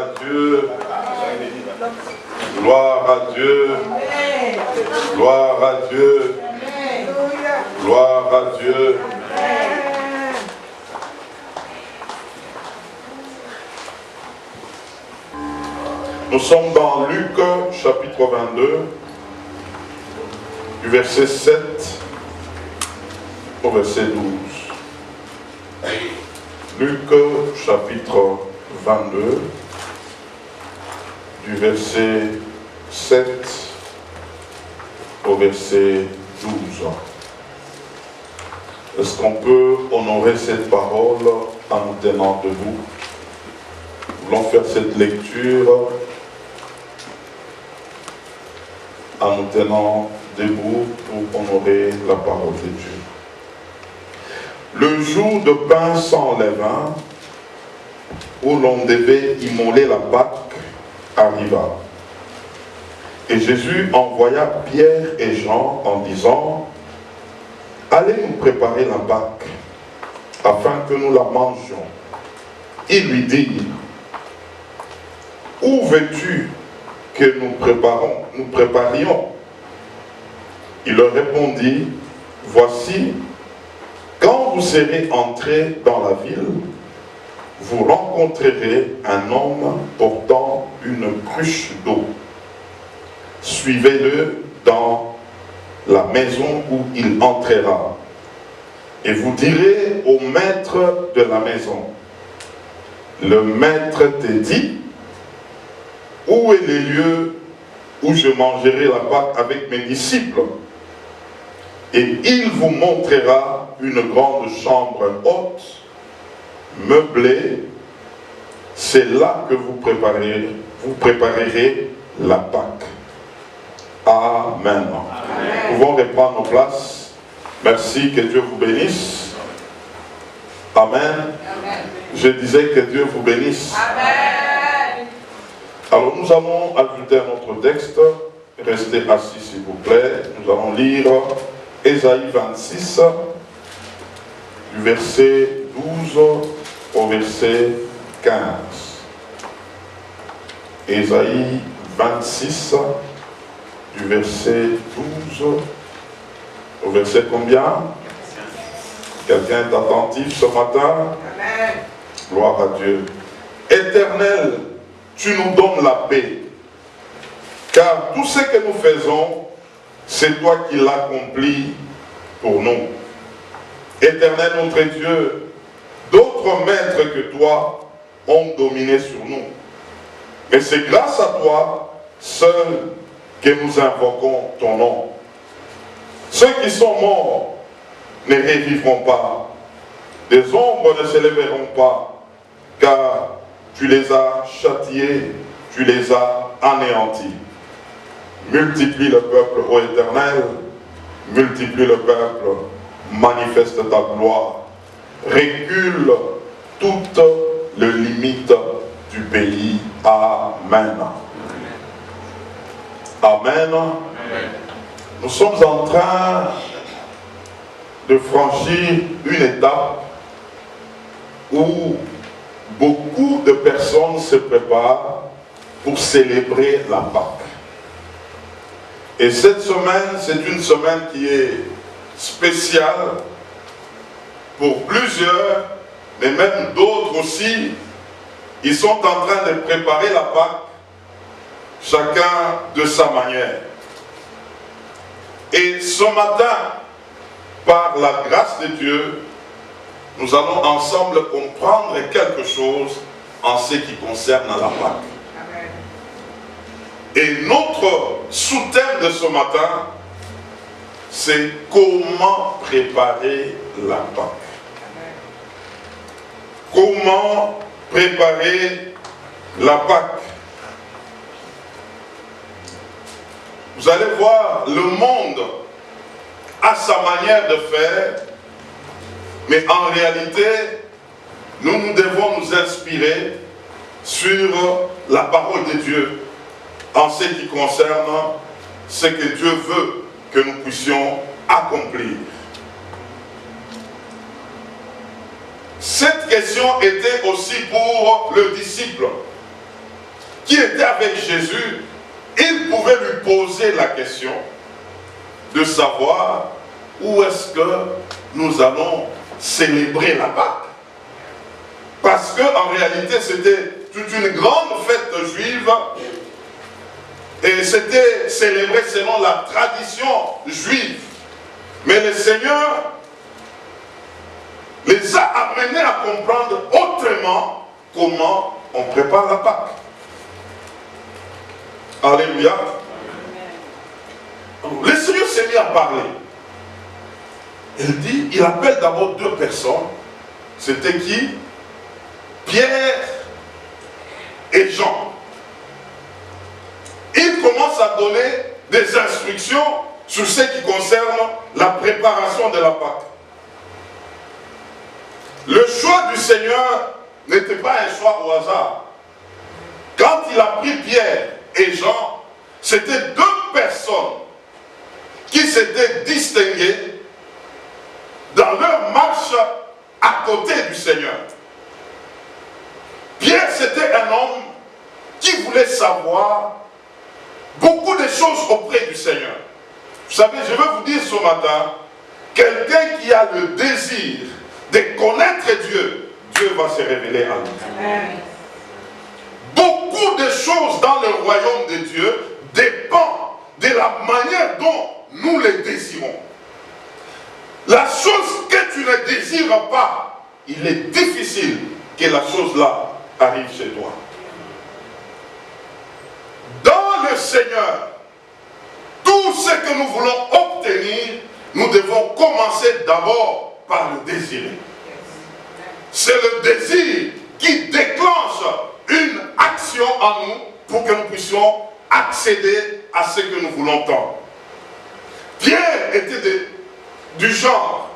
à Dieu. Gloire à Dieu. Gloire à Dieu. Gloire à Dieu. Nous sommes dans Luc chapitre 22, du verset 7 au verset 12. Luc chapitre 22, du verset 7 au verset 12. Est-ce qu'on peut honorer cette parole en nous tenant debout? Nous voulons faire cette lecture en nous tenant debout pour honorer la parole de Dieu. Le jour de pain sans levain, où l'on devait immoler la Pâque, arriva. Et Jésus envoya Pierre et Jean en disant: allez nous préparer la Pâque, afin que nous la mangions. Ils lui dirent: où veux-tu que nous préparions? Il leur répondit: voici, quand vous serez entrés dans la ville, vous rencontrerez un homme portant une cruche d'eau. Suivez-le dans la maison où il entrera. Et vous direz au maître de la maison: le maître te dit, où est le lieu où je mangerai la Pâque avec mes disciples? Et il vous montrera une grande chambre haute, meublée. C'est là que vous préparerez la Pâque. Amen. Nous pouvons reprendre nos places. Merci, que Dieu vous bénisse. Amen. Amen. Je disais que Dieu vous bénisse. Amen. Alors nous allons ajouter un autre texte. Restez assis s'il vous plaît. Nous allons lire Ésaïe 26, du verset 12 au verset 15. Ésaïe 26, du verset 12 au verset combien? Quelqu'un est attentif ce matin? Amen. Gloire à Dieu. Éternel, tu nous donnes la paix, car tout ce que nous faisons, c'est toi qui l'accomplis pour nous. Éternel notre Dieu, d'autres maîtres que toi ont dominé sur nous. Mais c'est grâce à toi seul que nous invoquons ton nom. Ceux qui sont morts ne revivront pas. Des ombres ne s'élèveront pas, car tu les as châtiés, tu les as anéantis. Multiplie le peuple, ô Éternel, multiplie le peuple, manifeste ta gloire. Recule toutes les limites du pays. Amen. Amen. Nous sommes en train de franchir une étape où beaucoup de personnes se préparent pour célébrer la Pâque. Et cette semaine, c'est une semaine qui est spéciale pour plusieurs, mais même d'autres aussi. Ils sont en train de préparer la Pâque, chacun de sa manière. Et ce matin, par la grâce de Dieu, nous allons ensemble comprendre quelque chose en ce qui concerne la Pâque. Et notre sous-thème de ce matin, c'est comment préparer la Pâque. Comment préparer la Pâque. Vous allez voir, le monde a sa manière de faire, mais en réalité, nous devons nous inspirer sur la parole de Dieu en ce qui concerne ce que Dieu veut que nous puissions accomplir. Cette question était aussi pour le disciple. qui était avec Jésus, il pouvait lui poser la question de savoir où est-ce que nous allons célébrer la Pâque. Parce qu'en réalité, c'était toute une grande fête juive et c'était célébré selon la tradition juive. Mais le Seigneur les a amenés à comprendre autrement comment on prépare la Pâque. Alléluia. Le Seigneur s'est mis à parler. Il appelle d'abord deux personnes. C'était qui? Pierre et Jean. Il commence à donner des instructions sur ce qui concerne la préparation de la Pâque. Le choix du Seigneur n'était pas un choix au hasard. Quand il a pris Pierre et Jean, c'était deux personnes qui s'étaient distinguées dans leur marche à côté du Seigneur. Pierre, c'était un homme qui voulait savoir beaucoup de choses auprès du Seigneur. Vous savez, je veux vous dire ce matin, quelqu'un qui a le désir de connaître Dieu, Dieu va se révéler à lui. Amen. Beaucoup de choses dans le royaume de Dieu dépendent de la manière dont nous les désirons. La chose que tu ne désires pas, il est difficile que la chose-là arrive chez toi. Dans le Seigneur, tout ce que nous voulons obtenir, nous devons commencer d'abord par le désirer. C'est le désir qui déclenche une action en nous pour que nous puissions accéder à ce que nous voulons tant. Pierre était du genre.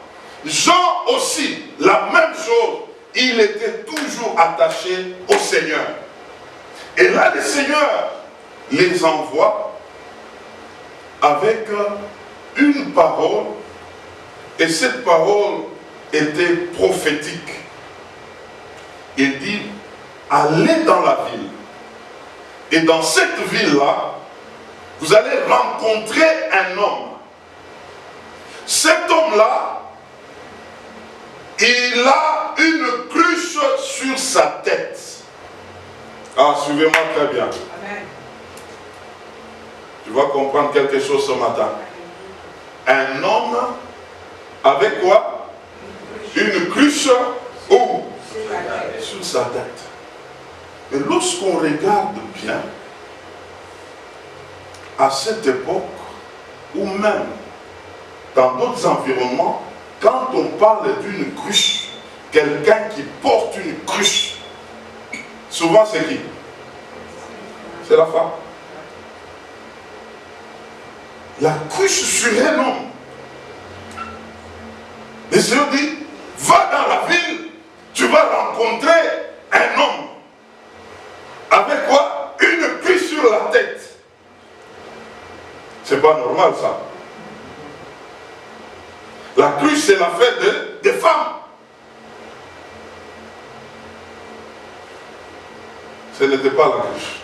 Jean aussi, la même chose. Il était toujours attaché au Seigneur. Et là, le Seigneur les envoie avec une parole. Et cette parole était prophétique. Il dit, allez dans la ville. Et dans cette ville-là, vous allez rencontrer un homme. Cet homme-là, il a une cruche sur sa tête. Ah, suivez-moi très bien. Amen. Tu vas comprendre quelque chose ce matin. Un homme avec quoi? Une cruche où? Sur sa tête. Et lorsqu'on regarde bien, à cette époque, ou même dans d'autres environnements, quand on parle d'une cruche, quelqu'un qui porte une cruche, souvent c'est qui? C'est la femme. La cruche sur un homme. Le Seigneur dit, va dans la ville, tu vas rencontrer un homme. Avec quoi? Une cruche sur la tête. C'est pas normal ça. La cruche, c'est la fête des femmes. Ce n'était pas la cruche.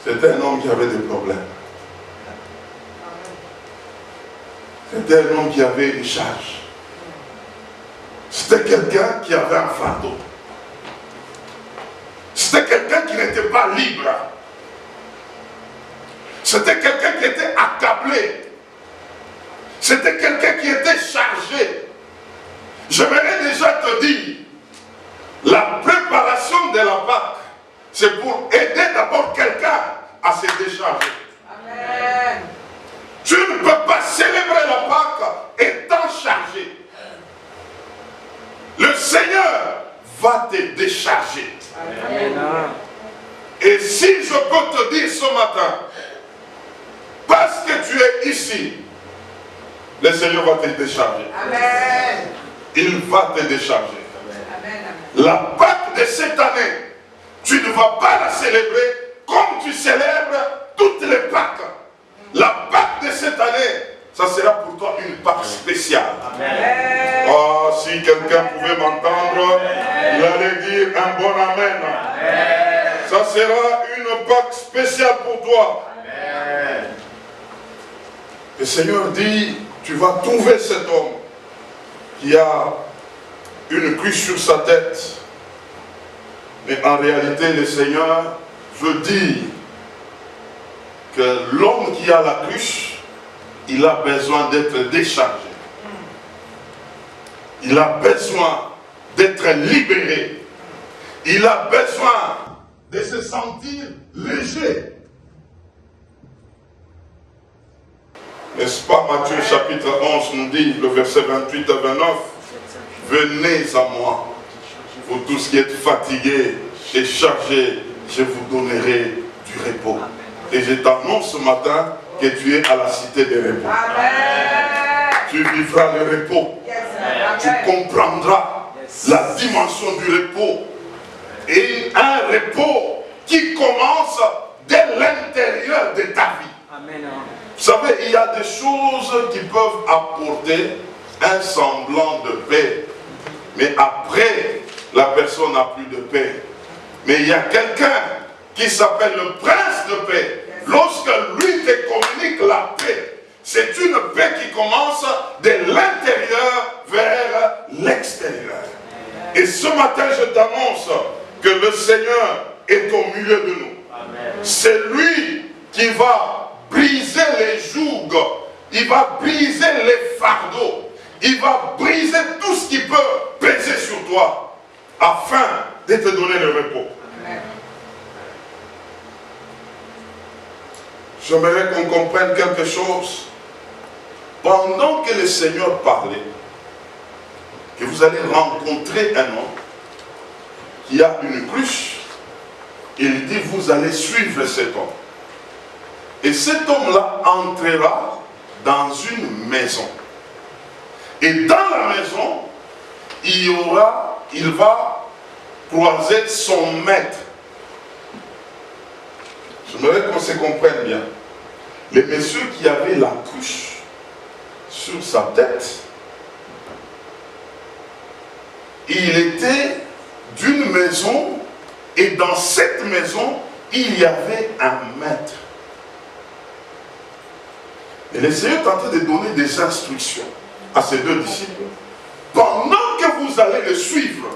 C'était un homme qui avait des problèmes. C'était un homme qui avait une charge. C'était quelqu'un qui avait un fardeau. C'était quelqu'un qui n'était pas libre. C'était quelqu'un qui était accablé. C'était quelqu'un qui était chargé. J'aimerais déjà te dire, la préparation de la Pâque, c'est pour aider d'abord quelqu'un à se décharger. Amen. Tu ne peux pas célébrer la Pâque étant chargé. Le Seigneur va te décharger. Amen. Et si je peux te dire ce matin, parce que tu es ici, le Seigneur va te décharger. Amen. Il va te décharger. Amen. La Pâque de cette année, tu ne vas pas la célébrer comme tu célèbres toutes les Pâques. La Pâque de cette année, ça sera pour toi une Pâque spéciale. Amen. Oh, si quelqu'un pouvait m'entendre, il allait dire un bon Amen. Amen. Ça sera une Pâque spéciale pour toi. Amen. Le Seigneur dit, tu vas trouver cet homme qui a une cruche sur sa tête. Mais en réalité, le Seigneur veut dire que l'homme qui a la cruche, il a besoin d'être déchargé. Il a besoin d'être libéré. Il a besoin de se sentir léger. N'est-ce pas, Matthieu chapitre 11 nous dit, le verset 28 à 29, « Venez à moi, vous tous qui êtes fatigués et chargés, je vous donnerai du repos. » Et je t'annonce ce matin que tu es à la cité des repos. Amen. Tu vivras le repos. Amen. Tu comprendras la dimension du repos. Et un repos qui commence dès l'intérieur de ta vie. Amen. Vous savez, il y a des choses qui peuvent apporter un semblant de paix. Mais après, la personne n'a plus de paix. Mais il y a quelqu'un qui s'appelle le prince de paix. Lorsque lui te communique la paix, c'est une paix qui commence de l'intérieur vers l'extérieur. Et ce matin, je t'annonce que le Seigneur est au milieu de nous. C'est lui qui va briser les jougs, il va briser les fardeaux, il va briser tout ce qui peut peser sur toi, afin de te donner le repos. J'aimerais qu'on comprenne quelque chose. Pendant que le Seigneur parlait, que vous allez rencontrer un homme qui a une cruche, il dit, vous allez suivre cet homme. Et cet homme-là entrera dans une maison. Et dans la maison, il va croiser son maître. J'aimerais qu'on se comprenne bien. Le monsieur qui avait la cruche sur sa tête, il était d'une maison, et dans cette maison, il y avait un maître. Et le Seigneur est en train de donner des instructions à ses deux disciples. Pendant que vous allez le suivre,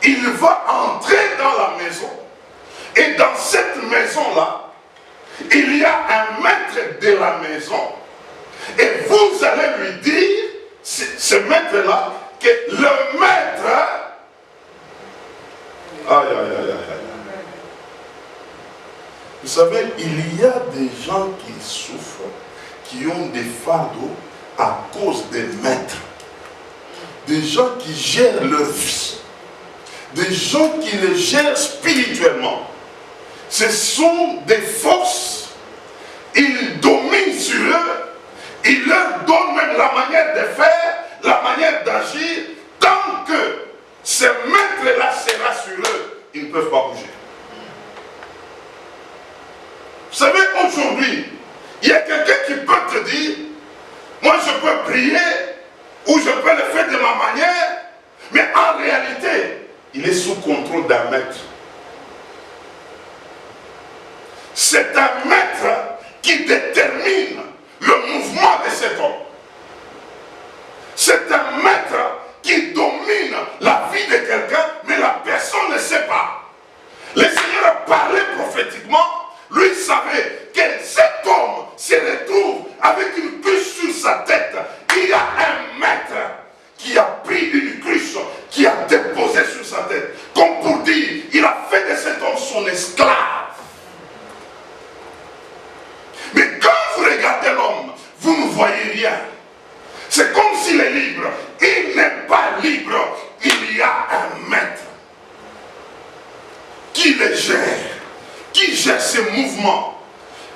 il va entrer dans la maison. Et dans cette maison-là, il y a un maître de la maison. Et vous allez lui dire, ce maître-là, que le maître... Aïe, aïe, aïe, aïe, aïe. Vous savez, il y a des gens qui souffrent, qui ont des fardeaux à cause des maîtres. Des gens qui gèrent leur vie. Des gens qui les gèrent spirituellement. Ce sont des forces. Ils dominent sur eux. Ils leur donnent même la manière de faire, la manière d'agir. Tant que ce maître-là sera sur eux, ils ne peuvent pas bouger. Vous savez, aujourd'hui, il y a quelqu'un qui peut te dire, moi je peux prier, ou je peux le faire de ma manière, mais en réalité, il est sous contrôle d'un maître. C'est un maître qui détermine le mouvement de cet homme. C'est un maître qui domine la vie de quelqu'un, mais la personne ne sait pas. Le Seigneur a parlé prophétiquement, lui savait que cet homme se retrouve avec une cruche sur sa tête. Il y a un maître qui a pris une cruche, qui a déposé sur sa tête. Comme pour dire, il a fait de cet homme son esclave. Mais quand vous regardez l'homme, vous ne voyez rien. C'est comme s'il est libre. Il n'est pas libre. Il y a un maître qui le gère, qui gère ses mouvements,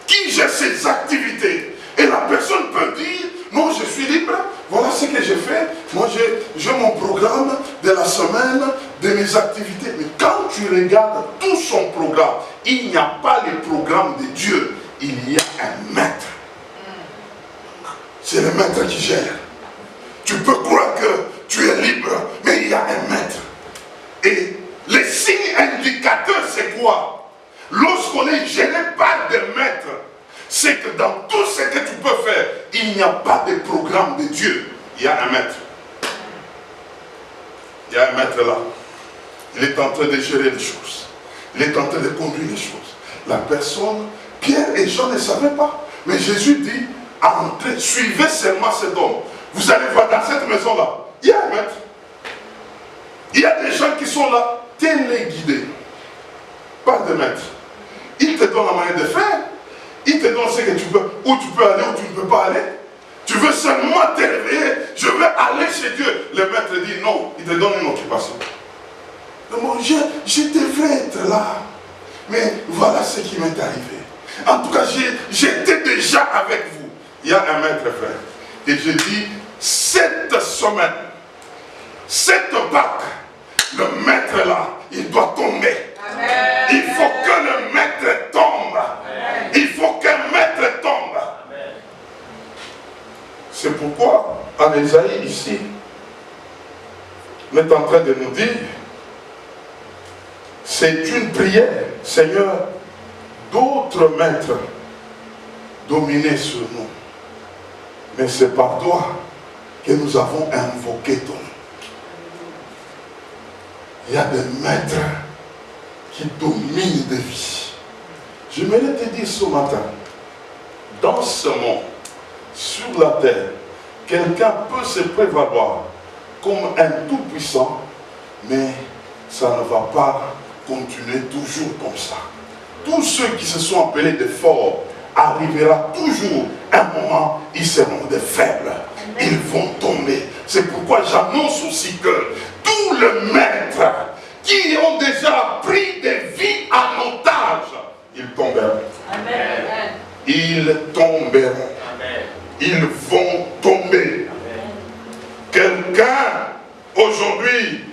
qui gère ses activités. Et la personne peut dire, non, je suis libre, voilà ce que j'ai fait. Moi, j'ai mon programme de la semaine, de mes activités. Mais quand tu regardes tout son programme, il n'y a pas le programme de Dieu. Il y a un maître. C'est le maître qui gère. Tu peux croire que tu es libre, mais il y a un maître. Et les signes indicateurs, c'est quoi? lorsqu'on est gêné par des maîtres, c'est que dans tout ce que tu peux faire, il n'y a pas de programme de Dieu. Il y a un maître. Il y a un maître là. Il est en train de gérer les choses. Il est en train de conduire les choses. La personne, Pierre et Jean ne savaient pas. Mais Jésus dit, entrez, suivez seulement cet homme. Vous allez voir dans cette maison-là, il y a un maître. Il y a des gens qui sont là, téléguidés. Pas de maître. Il te donne la manière de faire. Il te donne ce que tu peux, où tu peux aller, où tu ne peux pas aller. Tu veux seulement te réveiller, je veux aller chez Dieu. Le maître dit non, il te donne une occupation. Bon, je devrais être là. Mais voilà ce qui m'est arrivé. En tout cas, j'étais déjà avec vous. Il y a un maître, frère. Et je dis, cette semaine, cette Pâques, le maître là, il doit tomber. Amen. Il faut que le maître tombe. Amen. Il faut qu'un maître tombe. Amen. C'est pourquoi, en Ésaïe, ici, on est en train de nous dire, c'est une prière, Seigneur, d'autres maîtres dominés sur nous. Mais c'est par toi que nous avons invoqué ton nom. Il y a des maîtres qui dominent des vies. J'aimerais te dire ce matin, dans ce monde, sur la terre, quelqu'un peut se prévaloir comme un tout-puissant, mais ça ne va pas continuer toujours comme ça. Tous ceux qui se sont appelés des forts, arrivera toujours un moment, ils seront des faibles. Ils vont tomber. C'est pourquoi j'annonce aussi que tous les maîtres qui ont déjà pris des vies en otage, ils tomberont. Amen. Ils tomberont. Amen. Ils vont tomber. Quelqu'un aujourd'hui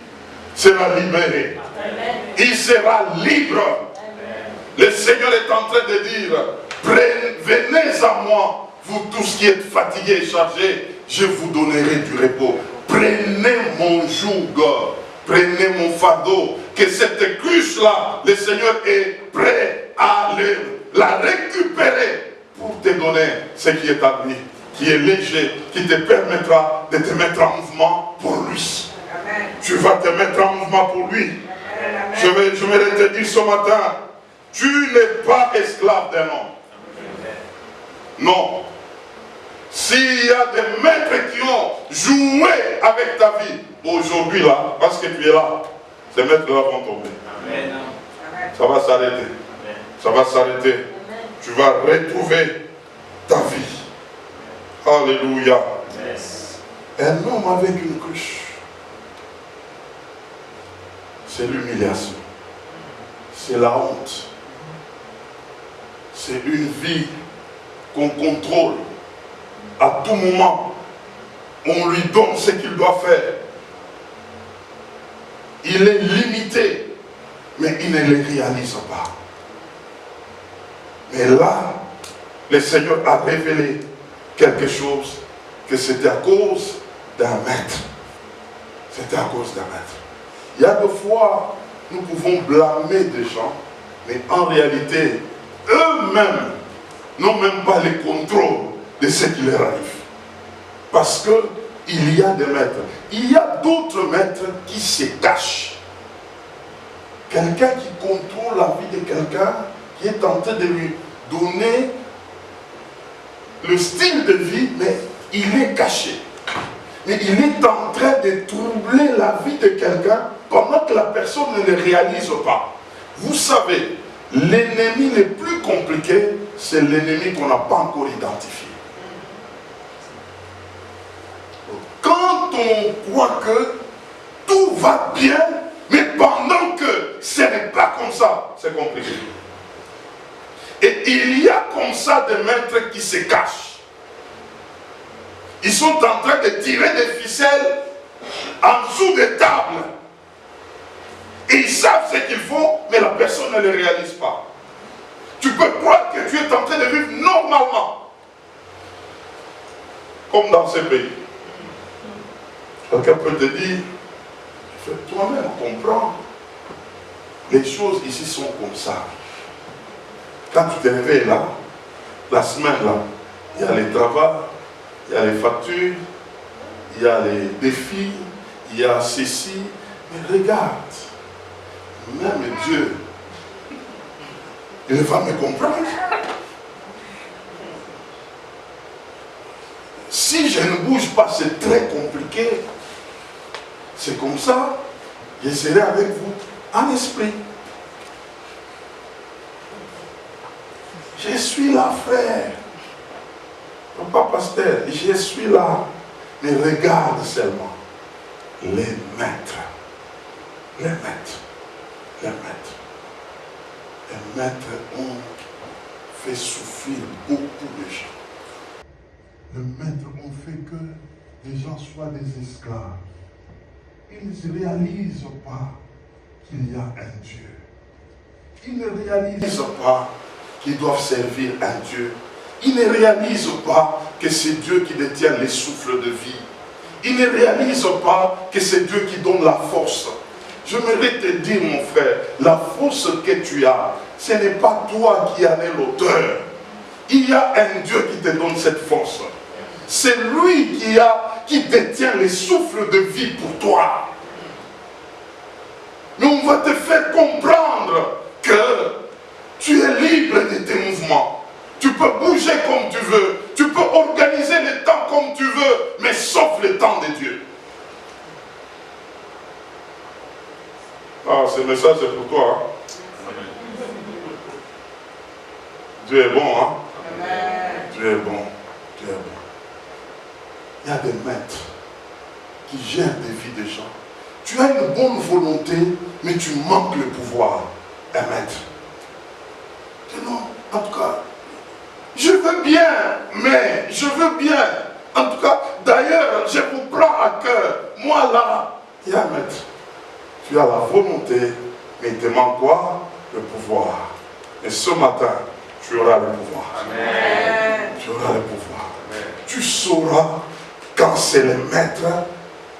sera libéré. Amen. Il sera libre. Amen. Le Seigneur est en train de dire, venez à moi, vous tous qui êtes fatigués et chargés, je vous donnerai du repos. Prenez mon joug, prenez mon fardeau, que cette cruche-là, le Seigneur est prêt à la récupérer pour te donner ce qui est à lui, qui est léger, qui te permettra de te mettre en mouvement pour lui. Amen. Tu vas te mettre en mouvement pour lui. Amen. Je vais te dire ce matin, tu n'es pas esclave d'un homme. Non. S'il y a des maîtres qui ont joué avec ta vie, aujourd'hui là, parce que tu es là, ces maîtres-là vont tomber. Amen. Ça va s'arrêter. Ça va s'arrêter. Tu vas retrouver ta vie. Alléluia. Yes. Un homme avec une cruche, c'est l'humiliation. C'est la honte. C'est une vie qu'on contrôle. À tout moment, on lui donne ce qu'il doit faire. Il est limité, mais il ne le réalise pas. Mais là, le Seigneur a révélé quelque chose, que c'était à cause d'un maître. C'était à cause d'un maître. Il y a des fois, nous pouvons blâmer des gens, mais en réalité, eux-mêmes n'ont même pas le contrôle de ce qui leur arrive. Parce qu'il y a des maîtres. Il y a d'autres maîtres qui se cachent. Quelqu'un qui contrôle la vie de quelqu'un, qui est en train de lui donner le style de vie, mais il est caché. Mais il est en train de troubler la vie de quelqu'un pendant que la personne ne le réalise pas. Vous savez, l'ennemi le plus compliqué, c'est l'ennemi qu'on n'a pas encore identifié. Quand on croit que tout va bien, mais pendant que ce n'est pas comme ça, c'est compliqué. Et il y a comme ça des maîtres qui se cachent. Ils sont en train de tirer des ficelles en dessous des tables. Et ils savent ce qu'ils font, mais la personne ne le réalise pas. Tu peux croire que tu es en train de vivre normalement. Comme dans ce pays. Quelqu'un peut te dire, toi-même comprends, les choses ici sont comme ça. Quand tu te réveilles là, la semaine là, il y a les travaux, il y a les factures, il y a les défis, il y a ceci. Mais regarde, même Dieu, il va me comprendre. Si je ne bouge pas, c'est très compliqué. C'est comme ça, je serai avec vous en esprit. Je suis là, frère. Papa pasteur, je suis là. Mais regarde seulement. Les maîtres. Les maîtres. Les maîtres. Les maîtres ont fait souffrir beaucoup de gens. Les maîtres ont fait que les gens soient des esclaves. Ils ne réalisent pas qu'il y a un Dieu. Ils ne réalisent pas qu'ils doivent servir un Dieu. Ils ne réalisent pas que c'est Dieu qui détient les souffles de vie. Ils ne réalisent pas que c'est Dieu qui donne la force. Je voudrais te dire, mon frère, la force que tu as, ce n'est pas toi qui en es l'auteur. Il y a un Dieu qui te donne cette force. C'est lui qui détient les souffles de vie pour toi. Mais on va te faire comprendre que tu es libre de tes mouvements. Tu peux bouger comme tu veux. Tu peux organiser le temps comme tu veux, mais sauf le temps de Dieu. Ah, ce message c'est pour toi. Hein? Dieu est bon, hein? Amen. Dieu est bon. Dieu est bon. Il y a des maîtres qui gèrent des vies de gens. Tu as une bonne volonté, mais tu manques le pouvoir. Un maître. Non, en tout cas, je veux bien, mais je veux bien. En tout cas, d'ailleurs, je vous prends à cœur. Moi là, il y a un maître. Tu as la volonté, mais il te manque quoi? Le pouvoir. Et ce matin, tu auras le pouvoir. Amen. Tu auras le pouvoir. Amen. Tu sauras quand c'est le maître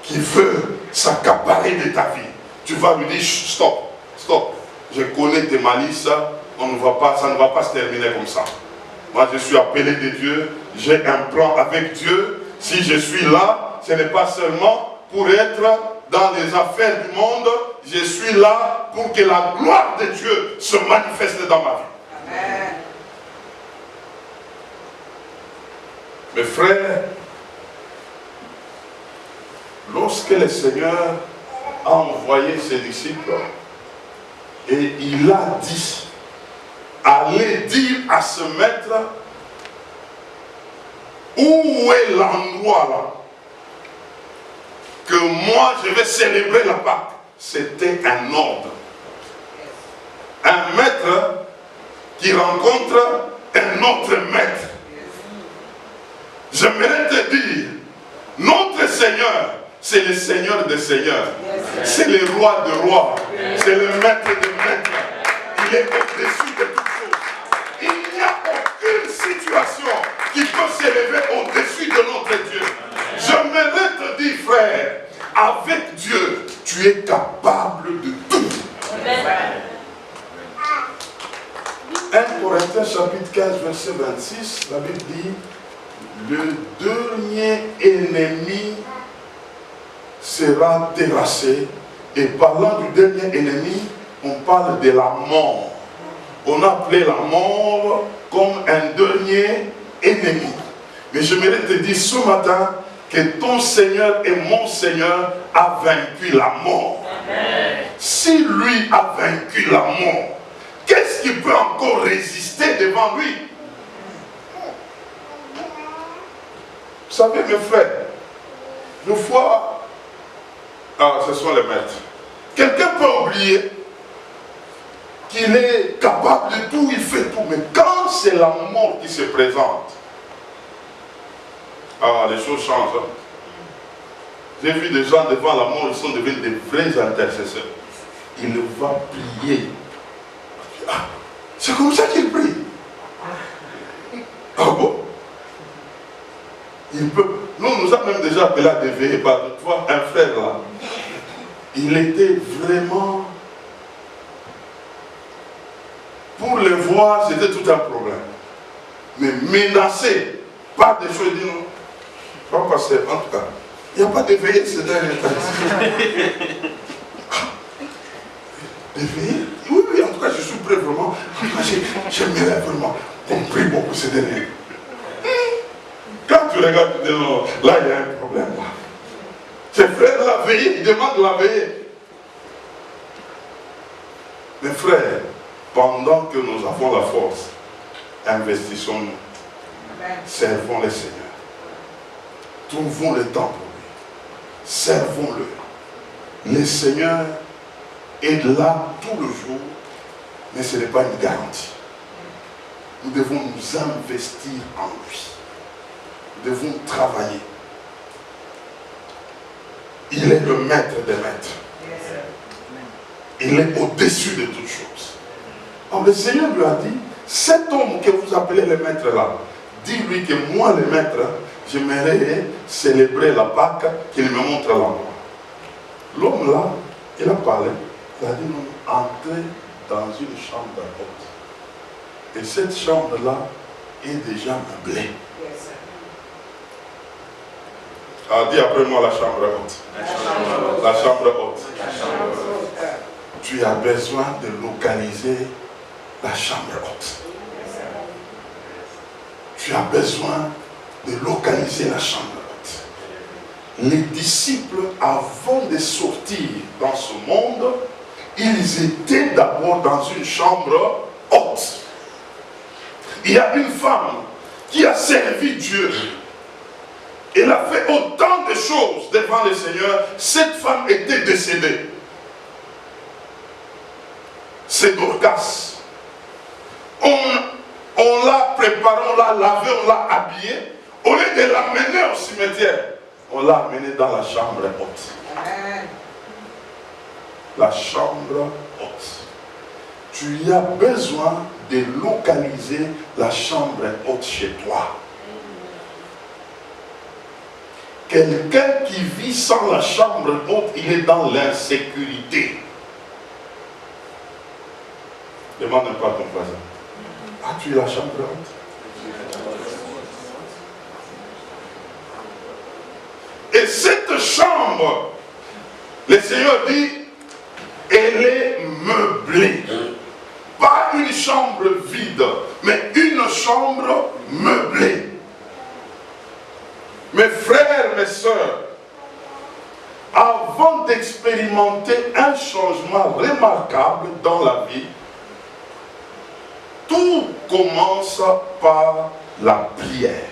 qui veut s'accaparer de ta vie. Tu vas lui dire, stop, stop. Je connais tes malices, ça ne va pas se terminer comme ça. Moi, je suis appelé de Dieu, j'ai un plan avec Dieu. Si je suis là, ce n'est pas seulement pour être dans les affaires du monde, je suis là pour que la gloire de Dieu se manifeste dans ma vie. Amen. Mes frères, lorsque le Seigneur a envoyé ses disciples, et il a dit, allez dire à ce maître, où est l'endroit là que moi je vais célébrer la Pâque? C'était un ordre. Un maître qui rencontre un autre maître. J'aimerais te dire, notre Seigneur, c'est le Seigneur des Seigneurs. C'est le roi de rois. C'est le maître de maîtres. Il est au-dessus de toutes choses. Il n'y a aucune situation qui peut s'élever au-dessus de notre Dieu. J'aimerais te dire, frère, avec Dieu, tu es capable de tout. 1 Corinthiens chapitre 15, verset 26, la Bible dit, le dernier ennemi sera terrassé. Et parlant du dernier ennemi, on parle de la mort. On a appelé la mort comme un dernier ennemi. Mais j'aimerais te dire ce matin que ton Seigneur et mon Seigneur a vaincu la mort. Amen. Si lui a vaincu la mort, qu'est-ce qui peut encore résister devant lui? Vous savez, mes frères, une fois, ce sont les maîtres. Quelqu'un peut oublier qu'il est capable de tout, il fait tout. Mais quand c'est la mort qui se présente, les choses changent. Hein. J'ai vu des gens devant la mort, ils sont devenus des vrais intercesseurs. Il va prier. C'est comme ça qu'il prie. Ah bon? Il peut. Nous avons même déjà appelé à déveiller par toi, un frère là. Il était vraiment Pour les voir, c'était tout un problème. Mais menacé par des choses, il dit non. Pas passer, en tout cas. Il n'y a pas de veillée ces derniers temps. De veillée? Oui, oui, en tout cas, je suis prêt vraiment. J'aimerais vraiment qu'on prie beaucoup ces derniers. Quand tu regardes, tu dis non, là, il y a un problème. Ces frères de la veillée, ils demandent de la veillée. Mes frères, pendant que nous avons la force, investissons-nous. Servons le Seigneur. Trouvons le temps pour lui. Servons-le. Le Seigneur est là tout le jour, mais ce n'est pas une garantie. Nous devons nous investir en lui. Nous devons travailler. Il est le maître des maîtres. Il est au-dessus de toutes choses. Alors le Seigneur lui a dit, cet homme que vous appelez le maître là, dis-lui que moi le maître, j'aimerais célébrer la Pâque, qu'il me montre l'endroit. L'homme là, il a parlé, il a dit non, entrez dans une chambre haute. Et cette chambre là est déjà meublée. Ah, dis après moi la chambre haute. La chambre haute. Tu as besoin de localiser la chambre haute. Tu as besoin de localiser la chambre haute. Les disciples, avant de sortir dans ce monde, ils étaient d'abord dans une chambre haute. Il y a une femme qui a servi Dieu. Elle a fait autant de choses devant le Seigneur. Cette femme était décédée. C'est Dorcas. On l'a préparée, on l'a lavée, on l'a habillée. Au lieu de l'amener au cimetière, on l'a amenée dans la chambre haute. La chambre haute. Tu as besoin de localiser la chambre haute chez toi. Quelqu'un qui vit sans la chambre haute, il est dans l'insécurité. Demande un peu à ton voisin. As-tu la chambre haute? Et cette chambre, le Seigneur dit, elle est meublée. Pas une chambre vide, mais une chambre meublée. Mes frères, mes sœurs, avant d'expérimenter un changement remarquable dans la vie, tout commence par la prière.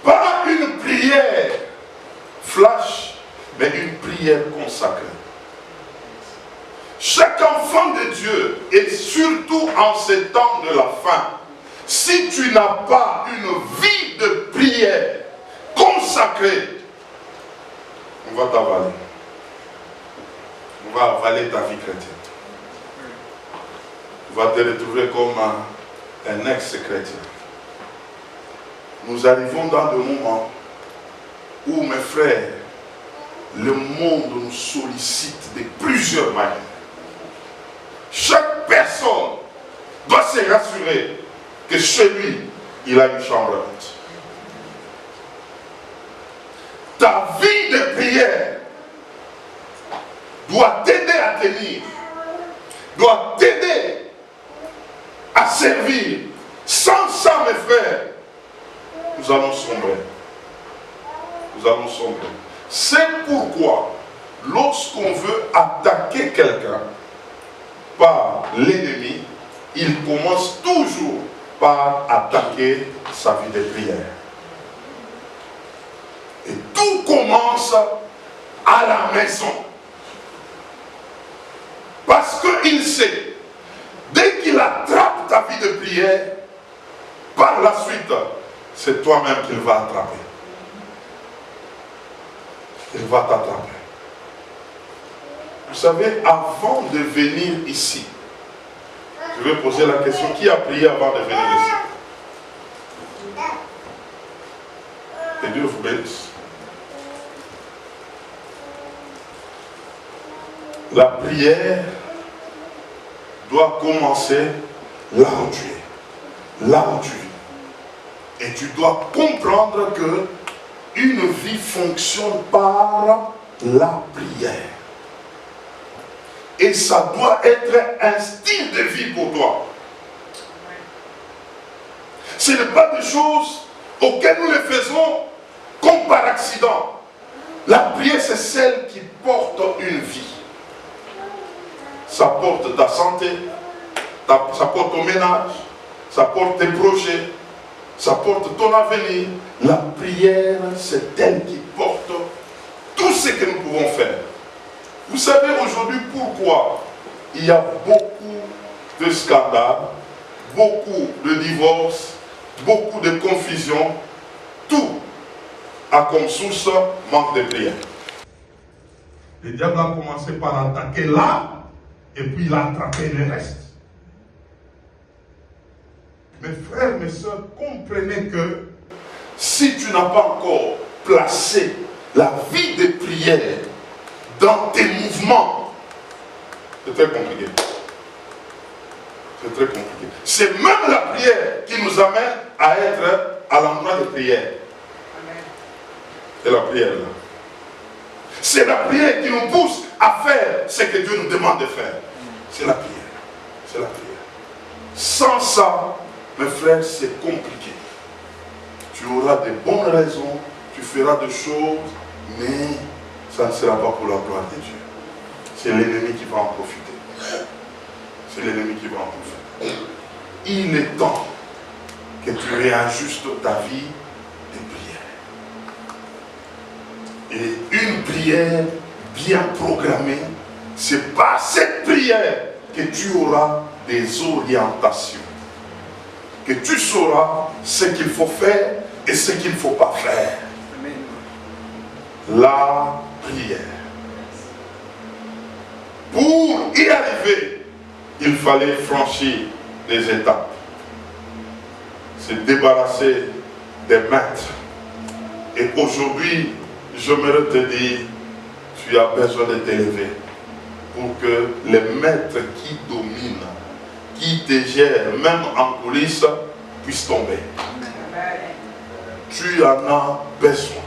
Pas une prière flash, mais une prière consacrée. Chaque enfant de Dieu, et surtout en ces temps de la fin, si tu n'as pas une vie de prière consacrée, on va t'avaler. On va avaler ta vie chrétienne. Tu vas te retrouver comme un ex-chrétien. Nous arrivons dans des moments où, mes frères, le monde nous sollicite de plusieurs manières. Chaque personne doit se rassurer que chez lui, il a une chambre haute. Ta vie de prière doit t'aider à tenir, doit t'aider à servir. Sans ça, mes frères, nous allons sombrer. Nous allons sombrer. C'est pourquoi, lorsqu'on veut attaquer quelqu'un par l'ennemi, il commence toujours par attaquer sa vie de prière. Et tout commence à la maison. Parce qu'il sait, dès qu'il attrape ta vie de prière, par la suite, c'est toi-même qu'il va attraper. Il va t'attraper. Vous savez, avant de venir ici, je vais poser la question, qui a prié avant de venir ici? Que Dieu vous bénisse. La prière doit commencer là où tu es. Là où tu es. Et tu dois comprendre que une vie fonctionne par la prière. Et ça doit être un style de vie pour toi. Ce n'est pas des choses auxquelles nous les faisons comme par accident. La prière, c'est celle qui porte une vie. Ça porte ta santé, ça porte ton ménage, ça porte tes projets, ça porte ton avenir. La prière, c'est elle qui porte tout ce que nous pouvons faire. Vous savez aujourd'hui pourquoi il y a beaucoup de scandales, beaucoup de divorces, beaucoup de confusion. Tout a comme source manque de prière. Le diable a commencé par attaquer là, et puis il a attrapé le reste. Mes frères, mes soeurs, comprenez que si tu n'as pas encore placé la vie de prière dans tes mouvements, c'est très compliqué. C'est très compliqué. C'est même la prière qui nous amène à être à l'endroit de prière. C'est la prière là. C'est la prière qui nous pousse à faire ce que Dieu nous demande de faire. C'est la prière. C'est la prière. Sans ça, mes frères, c'est compliqué. Tu auras de bonnes raisons, tu feras des choses, mais ça ne sera pas pour la gloire de Dieu. C'est l'ennemi qui va en profiter. C'est l'ennemi qui va en profiter. Il est temps que tu réajustes ta vie de prière. Et une prière bien programmée, c'est par cette prière que tu auras des orientations. Que tu sauras ce qu'il faut faire et ce qu'il ne faut pas faire. La prière. Pour y arriver, il fallait franchir des étapes. Se débarrasser des maîtres. Et aujourd'hui, j'aimerais te dire, tu as besoin de t'élever pour que les maîtres qui dominent, qui te gèrent, même en coulisses, puissent tomber. Tu en as besoin.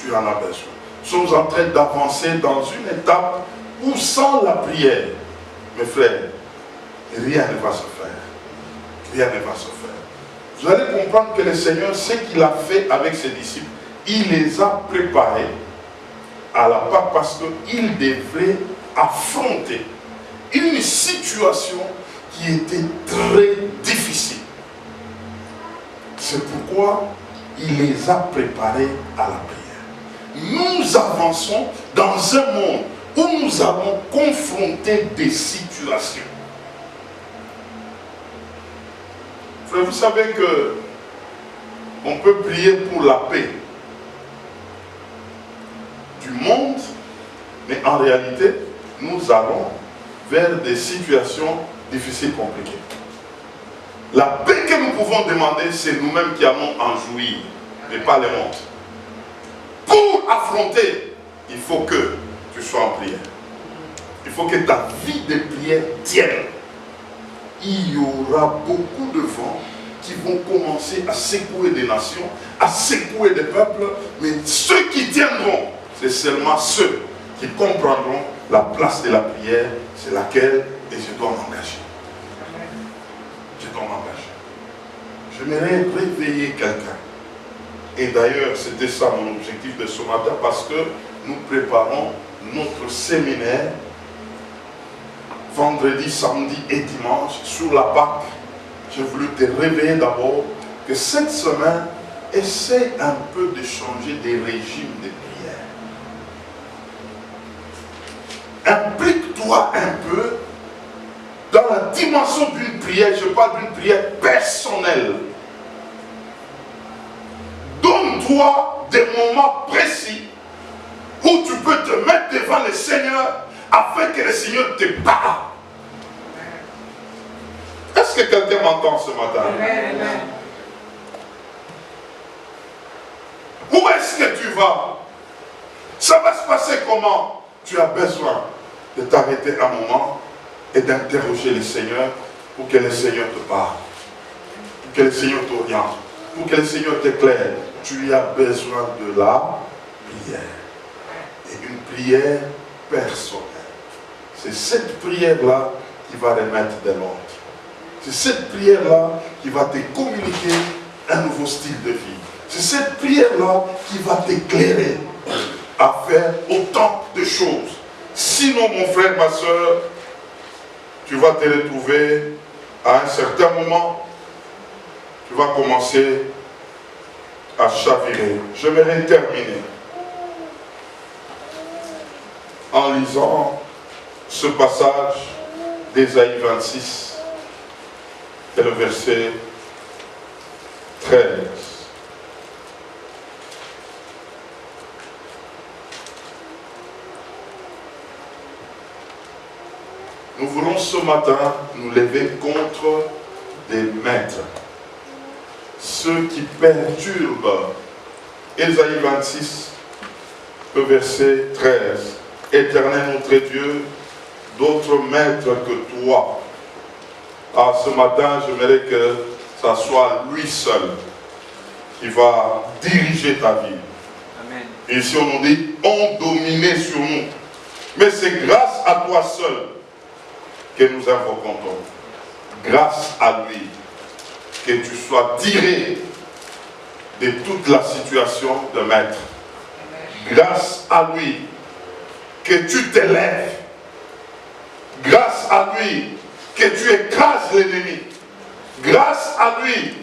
Tu en as besoin. Nous sommes en train d'avancer dans une étape où sans la prière, mes frères, rien ne va se faire. Rien ne va se faire. Vous allez comprendre que le Seigneur, ce qu'il a fait avec ses disciples, il les a préparés à la Pâque parce qu'il devrait affronter une situation qui était très difficile. C'est pourquoi il les a préparés à la prière. Nous avançons dans un monde où nous allons confronter des situations. Frère, vous savez que on peut prier pour la paix du monde, mais en réalité, nous allons vers des situations difficiles, compliquées. La paix que nous pouvons demander, c'est nous-mêmes qui allons en jouir, mais pas le monde. Pour affronter, il faut que tu sois en prière. Il faut que ta vie de prière tienne. Il y aura beaucoup de vents qui vont commencer à secouer des nations, à secouer des peuples, mais ceux qui tiendront, c'est seulement ceux qui comprendront la place de la prière, c'est laquelle, et je dois m'engager. Je dois m'engager. J'aimerais réveiller quelqu'un. Et d'ailleurs, c'était ça mon objectif de ce matin, parce que nous préparons notre séminaire vendredi, samedi et dimanche sur la Pâque. J'ai voulu te réveiller d'abord que cette semaine, essaie un peu de changer des régimes de prière. Implique-toi un peu dans la dimension d'une prière. Je parle d'une prière personnelle. Donne-toi des moments précis où tu peux te mettre devant le Seigneur afin que le Seigneur te parle. Est-ce que quelqu'un m'entend ce matin? Amen. Où est-ce que tu vas? Ça va se passer comment? Tu as besoin de t'arrêter un moment et d'interroger le Seigneur pour que le Seigneur te parle, pour que le Seigneur t'oriente, pour que le Seigneur t'éclaire. Tu as besoin de la prière. Et une prière personnelle. C'est cette prière-là qui va remettre de l'ordre. C'est cette prière-là qui va te communiquer un nouveau style de vie. C'est cette prière-là qui va t'éclairer à faire autant de choses. Sinon, mon frère, ma soeur, tu vas te retrouver à un certain moment, tu vas commencer à chavirer. J'aimerais terminer en lisant ce passage d'Ésaïe 26 et le verset 13. Nous voulons ce matin nous lever contre des maîtres, ceux qui perturbent. Ésaïe 26, le verset 13. Éternel notre Dieu, d'autres maîtres que toi. Ah, ce matin, j'aimerais que ça soit lui seul qui va diriger ta vie. Amen. Et ici on nous dit, ont dominé sur nous. Mais c'est grâce à toi seul que nous invoquons ton nom. Grâce à lui, que tu sois tiré de toute la situation de maître. Grâce à lui, que tu t'élèves. Grâce à lui, que tu écrases l'ennemi. Grâce à lui,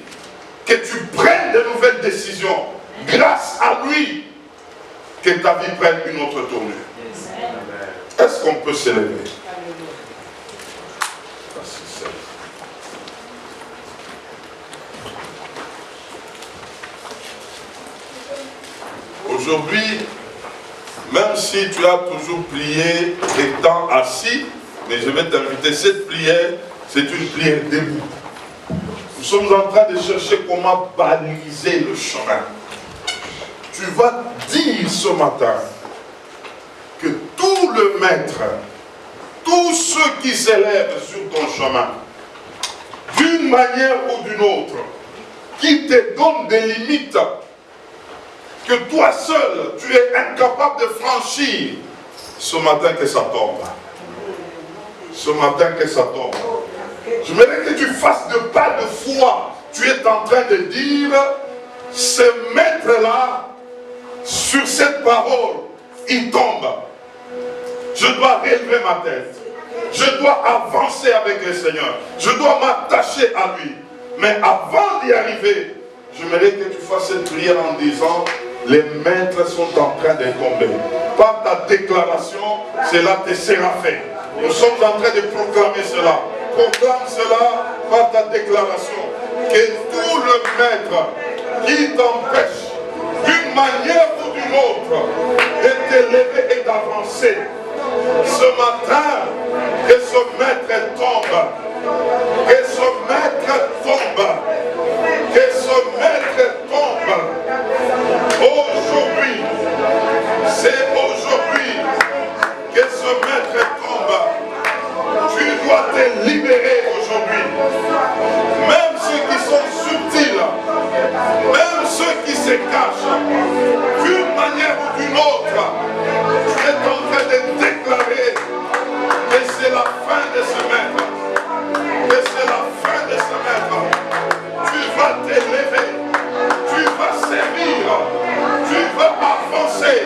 que tu prennes de nouvelles décisions. Grâce à lui, que ta vie prenne une autre tournure. Est-ce qu'on peut s'élever? Aujourd'hui, même si tu as toujours prié étant assis, mais je vais t'inviter, cette prière, c'est une prière debout. Nous sommes en train de chercher comment baliser le chemin. Tu vas dire ce matin que tout le maître, tous ceux qui s'élèvent sur ton chemin, d'une manière ou d'une autre, qui te donnent des limites, que toi seul, tu es incapable de franchir, ce matin que ça tombe. Ce matin que ça tombe. Je voudrais que tu fasses de pas de foi. Tu es en train de dire, ce maître-là, sur cette parole, il tombe. Je dois relever ma tête. Je dois avancer avec le Seigneur. Je dois m'attacher à lui. Mais avant d'y arriver, je voudrais que tu fasses cette prière en disant, les maîtres sont en train de tomber. Par ta déclaration, cela te sera fait. Nous sommes en train de proclamer cela. Proclame cela par ta déclaration. Que tout le maître qui t'empêche, d'une manière ou d'une autre, de t'élever et d'avancer, ce matin, que ce maître tombe. Que ce maître tombe. Que ce maître tombe. Aujourd'hui, c'est aujourd'hui que ce maître tombe. Tu dois te libérer aujourd'hui. Même ceux qui sont subtils, même ceux qui se cachent, d'une manière ou d'une autre, tu es en train de déclarer que c'est la fin de ce maître. Que c'est la fin de ce maître. Tu vas t'élever. Tu vas servir, tu vas avancer,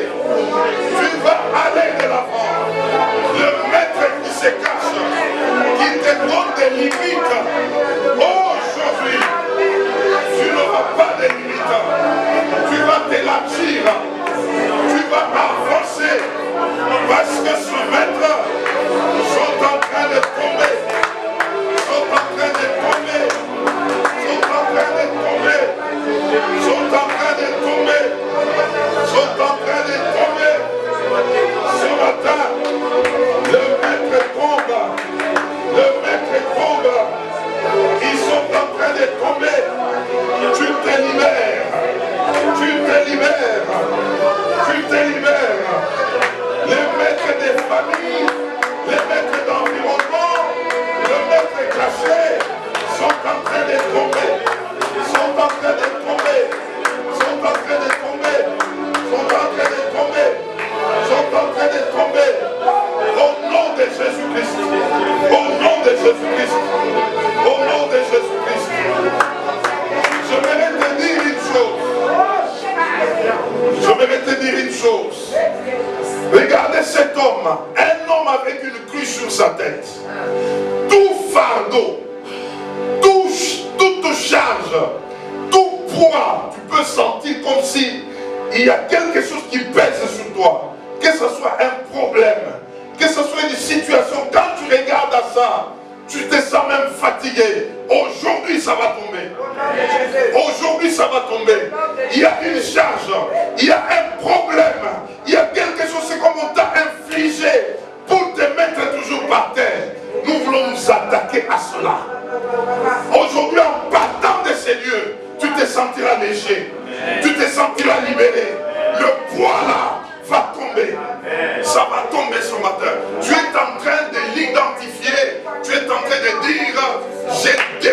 tu vas aller de l'avant. Le maître qui se cache, qui te donne des limites, aujourd'hui, tu n'auras pas de limites. Tu vas t'élargir, tu vas avancer, parce que ce maître sont en train de tomber, sont en train de tomber, sont en train de tomber. Sont en train de tomber, sont en train de tomber. Ce matin, le maître tombe, le maître tombe. Jésus-Christ. Au nom de Jésus-Christ. J'aimerais te dire une chose. J'aimerais te dire une chose. Regardez cet homme. Un homme avec une cruche sur sa tête. Tout fardeau, toute charge, tout poids, tu peux sentir comme si il y a quelque chose qui pèse sur toi. Que ce soit un problème, que ce soit une situation, quand tu regardes à ça, tu te sens même fatigué. Aujourd'hui, ça va tomber. Aujourd'hui, ça va tomber. Il y a une charge, il y a un problème, il y a quelque chose, c'est comme on t'a infligé pour te mettre toujours par terre. Nous voulons nous attaquer à cela. Aujourd'hui, en partant de ces lieux, tu te sentiras léger. Tu te sentiras libéré. Le poids là va tomber. Ça va tomber ce matin. Tu es en train de l'identifier. Tu es en train de dire, j'ai